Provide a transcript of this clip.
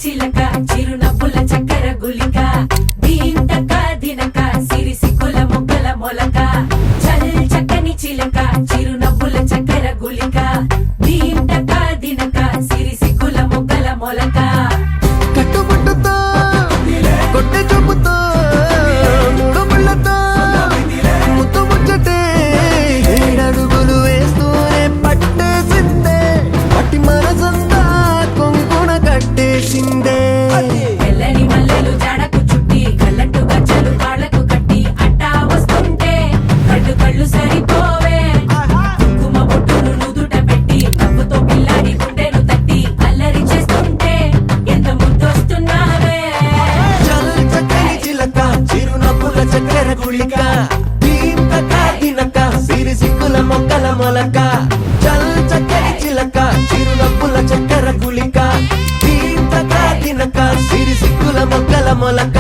చిలక చిరునవ్వుల చక్కెర గులిక దీంతక దినక సిరిసిక్కుల మొగ్గల మొలక చల్ చక్కని చిలక చిరునవ్వుల చక్కెర గులిక దీంతక దినక సిరిసిక్కుల మొగ్గల మొలక కట్టుబుట్టుతో కొట్టె చూపుతో మూడు ముళ్ళతో ముత్తు ముచ్చటే ఏడడుగులు వేస్తూనే పట్టేసిందే పట్టి మనసంతా కొంగున కట్టేసిందే తెల్లని మల్లెలు జడకు చుట్టి కళ్ళట్టు గజ్జలు కాళ్ళకు కట్టి అట్టా వస్తుంటే కళ్ళు కళ్ళు సరిపోవే కుంకుమ బొట్టును నుదుట పెట్టి నవ్వుతో పిల్లాడి గుండెను తట్టి అల్లరి చేస్తుంటే ఎంత ముద్దొస్తున్నావే చల్ చక్కని చిలక చిరునవ్వుల చక్కెర గుళిక దీంతక దినక సిరిసిక్కుల మొక్కల మొలక చల్ చక్కని చిలక చిరునవ్వుల చక్కెర గుళిక దీంతక దినక సిరిసిక్కుల మొక్కల మొలక